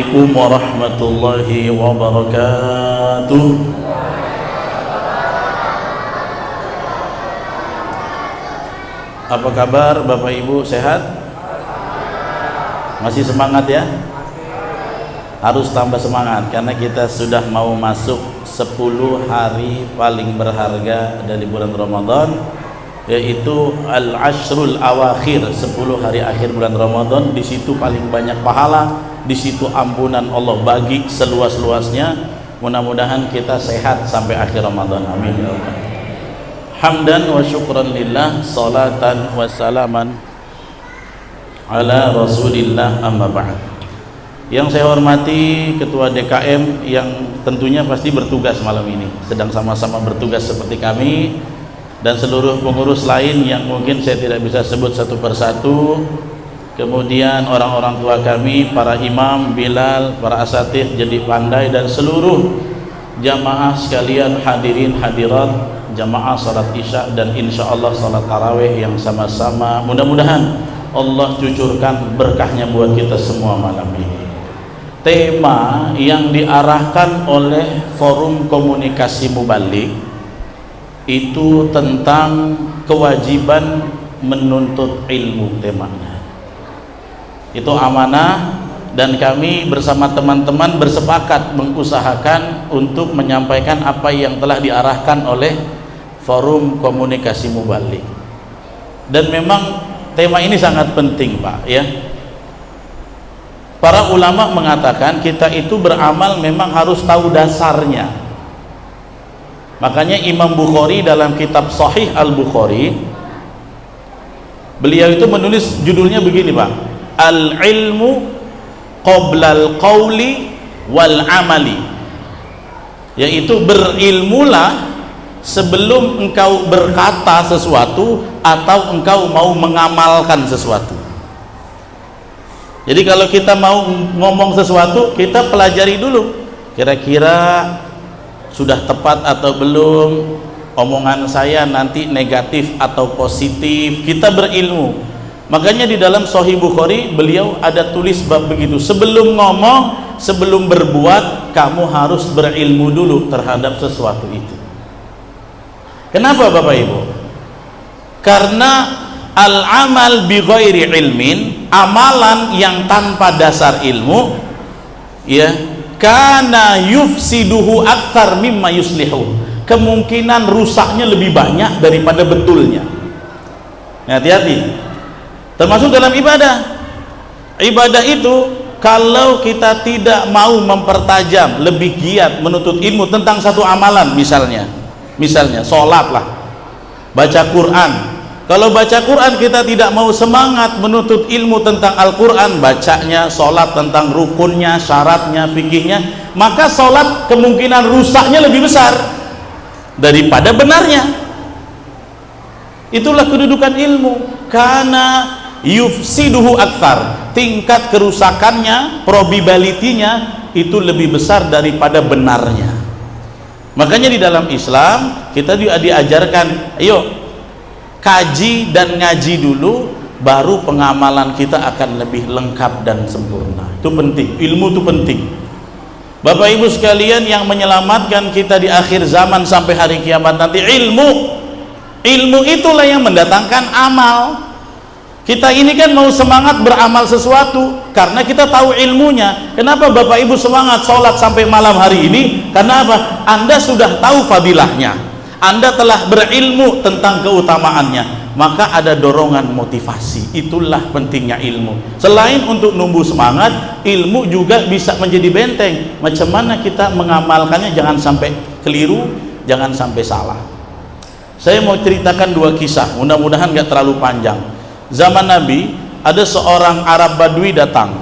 Assalamualaikum warahmatullahi wabarakatuh. Apa kabar Bapak Ibu, sehat? Masih semangat ya? Harus tambah semangat karena kita sudah mau masuk 10 hari paling berharga dari bulan Ramadan, yaitu al-ashrul awakhir, 10 hari akhir bulan Ramadan. Di situ paling banyak pahala, di situ ampunan Allah bagi seluas-luasnya. Mudah-mudahan kita sehat sampai akhir Ramadan, amin ya Allah. Hamdan wa syukran lillah, salatan wa salaman ala Rasulillah, amma ba'd. Yang saya hormati Ketua DKM yang tentunya pasti bertugas malam ini, sedang sama-sama bertugas seperti kami, dan seluruh pengurus lain yang mungkin saya tidak bisa sebut satu persatu. Kemudian orang-orang tua kami, para imam, Bilal, para asatidz jadi pandai, dan seluruh jamaah sekalian, hadirin hadirat, jamaah salat isya dan insya Allah salat tarawih yang sama-sama mudah-mudahan Allah cucurkan berkahnya buat kita semua malam ini. Tema yang diarahkan oleh Forum Komunikasi Mubalik itu tentang kewajiban menuntut ilmu. Temanya itu amanah, dan kami bersama teman-teman bersepakat mengusahakan untuk menyampaikan apa yang telah diarahkan oleh Forum Komunikasi Mubalik. Dan memang tema ini sangat penting, Pak, ya. Para ulama mengatakan kita itu beramal memang harus tahu dasarnya. Makanya Imam Bukhari dalam kitab Sahih Al-Bukhari, beliau itu menulis judulnya begini, Pak: Al-ilmu qoblal qawli wal amali, yaitu berilmulah sebelum engkau berkata sesuatu atau engkau mau mengamalkan sesuatu. Jadi kalau kita mau ngomong sesuatu, kita pelajari dulu kira-kira sudah tepat atau belum, omongan saya nanti negatif atau positif. Kita berilmu. Makanya di dalam Sahih Bukhari beliau ada tulis bab begitu, sebelum ngomong, sebelum berbuat, kamu harus berilmu dulu terhadap sesuatu itu. Kenapa Bapak Ibu? Karena al-amal bi ghairi ilmin, amalan yang tanpa dasar ilmu, ya, kana yufsiduhu aktsar mimma yuslihu, kemungkinan rusaknya lebih banyak daripada betulnya. Hati-hati. Termasuk dalam ibadah. Ibadah itu kalau kita tidak mau mempertajam, lebih giat menuntut ilmu tentang satu amalan, misalnya sholat lah, baca Quran. Kalau baca Quran kita tidak mau semangat menuntut ilmu tentang Al-Quran, bacanya sholat tentang rukunnya, syaratnya, fikihnya, maka sholat kemungkinan rusaknya lebih besar daripada benarnya. Itulah kedudukan ilmu, karena yufsiduhu aktsar, tingkat kerusakannya, probability-nya itu lebih besar daripada benarnya. Makanya di dalam Islam kita juga diajarkan, ayo kaji dan ngaji dulu, baru pengamalan kita akan lebih lengkap dan sempurna. Itu penting, ilmu itu penting. Bapak Ibu sekalian, yang menyelamatkan kita di akhir zaman sampai hari kiamat nanti ilmu. Ilmu itulah yang mendatangkan amal. Kita ini kan mau semangat beramal sesuatu karena kita tahu ilmunya. Kenapa Bapak Ibu semangat sholat sampai malam hari ini? Karena apa? Anda sudah tahu fadilahnya, Anda telah berilmu tentang keutamaannya, maka ada dorongan motivasi. Itulah pentingnya ilmu. Selain untuk numbuh semangat, ilmu juga bisa menjadi benteng. Macam mana kita mengamalkannya, jangan sampai keliru, jangan sampai salah. Saya mau ceritakan 2 kisah, mudah-mudahan gak terlalu panjang. Zaman Nabi ada seorang Arab Badui datang.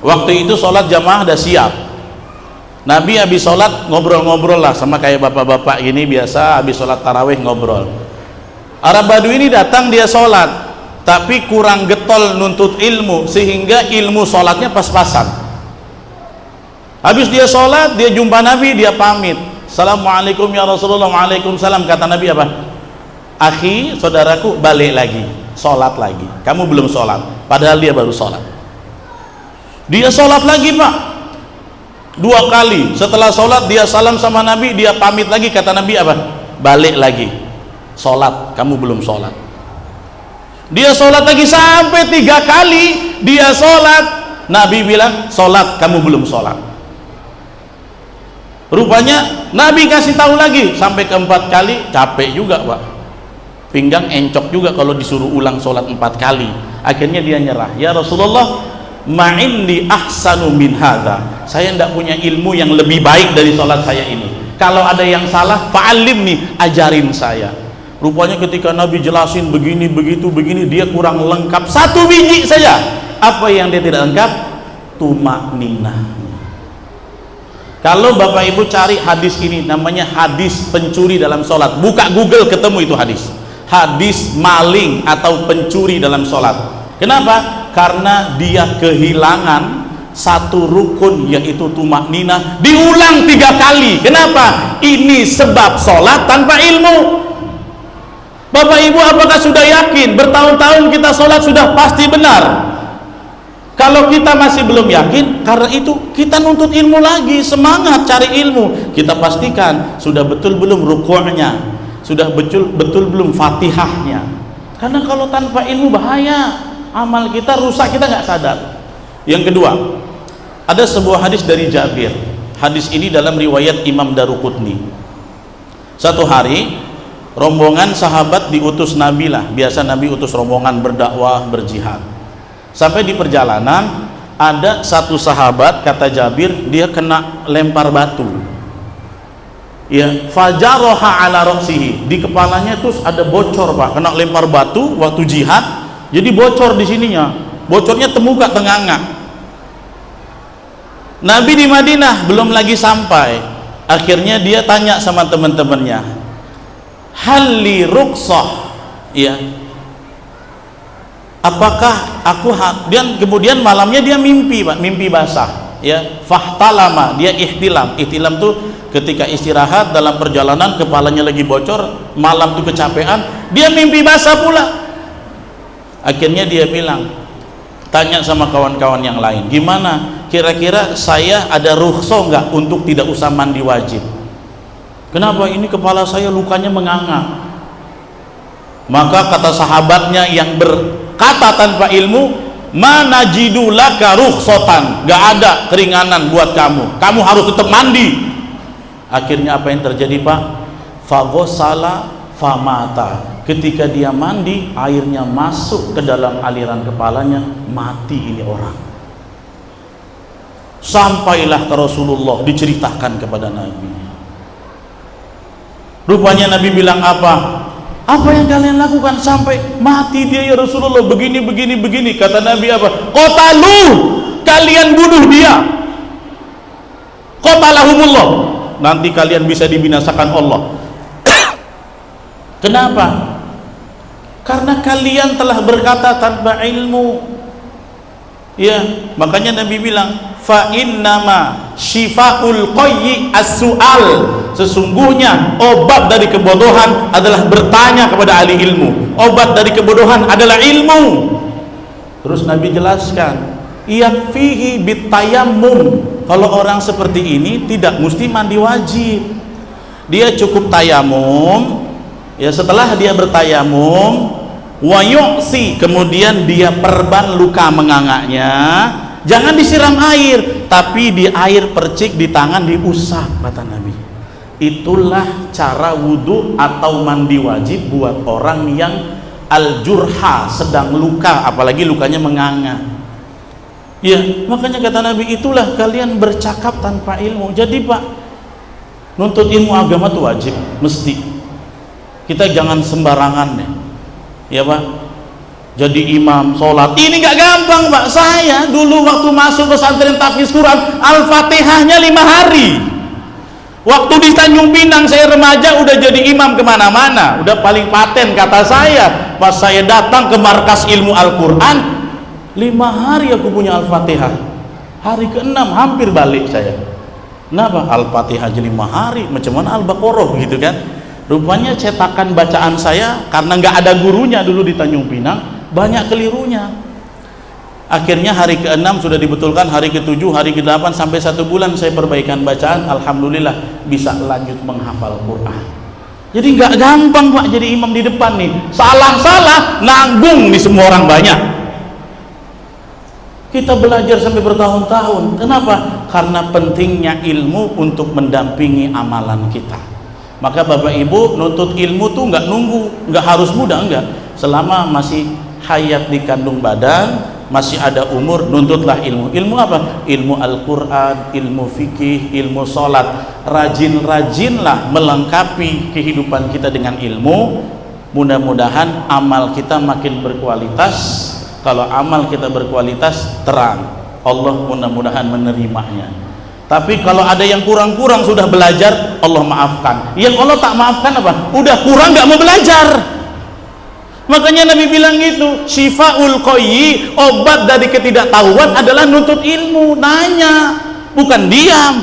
Waktu itu sholat jamaah udah siap. Nabi habis sholat ngobrol-ngobrol lah, sama kayak bapak-bapak ini biasa habis sholat tarawih ngobrol. Arab Badui ini datang, dia sholat tapi kurang getol nuntut ilmu, sehingga ilmu sholatnya pas-pasan. Habis dia sholat, dia jumpa Nabi, dia pamit, Assalamualaikum ya Rasulullah. Waalaikumsalam. Kata Nabi apa? Akhi, saudaraku, balik lagi, sholat lagi, kamu belum sholat, padahal dia baru sholat. Dia sholat lagi Pak, 2 kali. Setelah sholat dia salam sama Nabi, dia pamit lagi. Kata Nabi apa? Balik lagi, sholat, kamu belum sholat. Dia sholat lagi sampai 3 kali. Dia sholat, Nabi bilang sholat, kamu belum sholat. Rupanya Nabi kasih tahu lagi sampai ke 4 kali. Capek juga Pak, pinggang encok juga kalau disuruh ulang sholat 4 kali. Akhirnya dia nyerah. Ya Rasulullah, ma'indi ahsanu min hadza, saya tidak punya ilmu yang lebih baik dari sholat saya ini. Kalau ada yang salah, fa'alimni, ajarin saya. Rupanya ketika Nabi jelasin begini, begitu, begini, dia kurang lengkap 1 biji saja. Apa yang dia tidak lengkap? Tumakninah. Kalau Bapak Ibu cari hadis ini, namanya hadis pencuri dalam sholat. Buka Google, ketemu itu hadis. Hadis maling atau pencuri dalam sholat. Kenapa? Karena dia kehilangan 1 rukun, yaitu tumakninah, diulang 3 kali. Kenapa? Ini sebab sholat tanpa ilmu. Bapak Ibu, apakah sudah yakin bertahun-tahun kita sholat sudah pasti benar? Kalau kita masih belum yakin, karena itu kita nuntut ilmu lagi, semangat cari ilmu. Kita pastikan sudah betul belum rukuknya, sudah betul belum fatihahnya. Karena kalau tanpa ilmu bahaya, amal kita rusak, kita nggak sadar. Yang kedua, ada sebuah hadis dari Jabir. Hadis ini dalam riwayat Imam Daruqutni. Satu hari rombongan sahabat diutus Nabi lah, biasa Nabi utus rombongan berdakwah, berjihad. Sampai di perjalanan ada satu sahabat, kata Jabir, dia kena lempar batu. Ya, fajaroha ala roksihi, di kepalanya terus ada bocor Pak, kena lempar batu waktu jihad, jadi bocor di sininya, bocornya temuka tenganga. Nabi di Madinah belum lagi sampai, akhirnya dia tanya sama teman-temannya, halli ruksah, ya, apakah aku dan kemudian malamnya dia mimpi Pak, mimpi basah, ya, fahtalama, dia ihtilam. Ihtilam tuh ketika istirahat dalam perjalanan kepalanya lagi bocor, malam tuh kecapean, dia mimpi basah pula. Akhirnya dia bilang, tanya sama kawan-kawan yang lain, gimana kira-kira saya ada rukhsah nggak untuk tidak usah mandi wajib? Kenapa? Ini kepala saya lukanya menganga. Maka kata sahabatnya yang berkata tanpa ilmu, mana jidulaka rukhsatan, gak ada keringanan buat kamu, kamu harus tetap mandi. Akhirnya apa yang terjadi Pak? Faghosala famata, ketika dia mandi, airnya masuk ke dalam aliran kepalanya, mati ini orang. Sampailah ke Rasulullah, diceritakan kepada Nabi. Rupanya Nabi bilang apa? Apa yang kalian lakukan sampai mati dia ya Rasulullah? Begini, begini, begini. Kata Nabi apa? Qatalu, kalian bunuh dia. Qatalahumullah, nanti kalian bisa dibinasakan Allah. Kenapa? Karena kalian telah berkata tanpa ilmu. Ya, makanya Nabi bilang, fa innama syifaul qayyi as-su'al, sesungguhnya obat dari kebodohan adalah bertanya kepada ahli ilmu. Obat dari kebodohan adalah ilmu. Terus Nabi jelaskan, yakfihi bitayammum, kalau orang seperti ini tidak mesti mandi wajib, dia cukup tayamum. Ya, setelah dia bertayamum, wa yu'si, kemudian dia perban luka mengangaknya, jangan disiram air, tapi di air percik di tangan diusap, kata Nabi. Itulah cara wudhu atau mandi wajib buat orang yang al-jurha, sedang luka, apalagi lukanya menganga. Ya, makanya kata Nabi, itulah kalian bercakap tanpa ilmu. Jadi Pak, nuntut ilmu agama itu wajib, mesti. Kita jangan sembarangan deh, ya Pak, jadi imam sholat ini nggak gampang Pak. Saya dulu waktu masuk pesantren tahfiz Quran, Al-Fatihahnya 5 hari. Waktu di Tanjung Pinang saya remaja udah jadi imam kemana-mana, udah paling paten kata saya. Pas saya datang ke markas ilmu Al-Quran, 5 hari aku punya Al-Fatihah. Hari ke-6 hampir balik saya. Kenapa? Al-Fatihah aja 5 hari, macam mana Al-Baqarah gitu kan. Rupanya cetakan bacaan saya, karena nggak ada gurunya dulu di Tanjung Pinang, banyak kelirunya. Akhirnya hari ke-6 sudah dibetulkan, hari ke-7, hari ke-8 sampai 1 bulan saya perbaikan bacaan, alhamdulillah bisa lanjut menghafal Quran. Jadi nggak gampang Pak jadi imam di depan nih. Salah-salah nanggung di semua orang banyak. Kita belajar sampai bertahun-tahun. Kenapa? Karena pentingnya ilmu untuk mendampingi amalan kita. Maka Bapak Ibu nuntut ilmu tuh nggak nunggu, nggak harus muda, enggak. Selama masih hayat di kandung badan, masih ada umur, nuntutlah ilmu. Ilmu apa? Ilmu Al-Quran, ilmu fikih, ilmu sholat. Rajin-rajinlah melengkapi kehidupan kita dengan ilmu. Mudah-mudahan amal kita makin berkualitas. Kalau amal kita berkualitas, terang, Allah mudah-mudahan menerimanya. Tapi kalau ada yang kurang-kurang sudah belajar, Allah maafkan. Yang Allah tak maafkan apa? Udah kurang gak mau belajar. Makanya Nabi bilang gitu, syifaul qayyi, obat dari ketidaktahuan adalah nuntut ilmu. Nanya, bukan diam.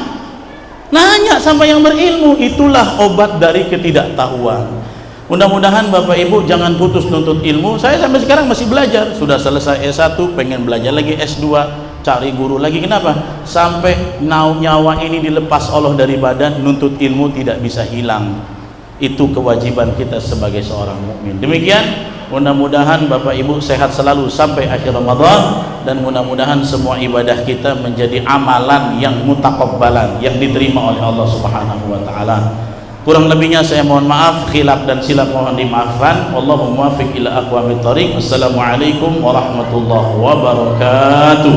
Nanya sama yang berilmu, itulah obat dari ketidaktahuan. Mudah-mudahan Bapak Ibu jangan putus nuntut ilmu. Saya sampai sekarang masih belajar. Sudah selesai S1, pengen belajar lagi S2, cari guru lagi. Kenapa? Sampai nyawa ini dilepas Allah dari badan, nuntut ilmu tidak bisa hilang. Itu kewajiban kita sebagai seorang mukmin. Demikian, mudah-mudahan Bapak Ibu sehat selalu sampai akhir Ramadan, dan mudah-mudahan semua ibadah kita menjadi amalan yang mutakabbalan, yang diterima oleh Allah Subhanahu wa taala. Kurang lebihnya saya mohon maaf, khilaf dan silap mohon dimaafkan. Wallahu muwaffiq ila aqwamit thoriq. Assalamualaikum warahmatullahi wabarakatuh.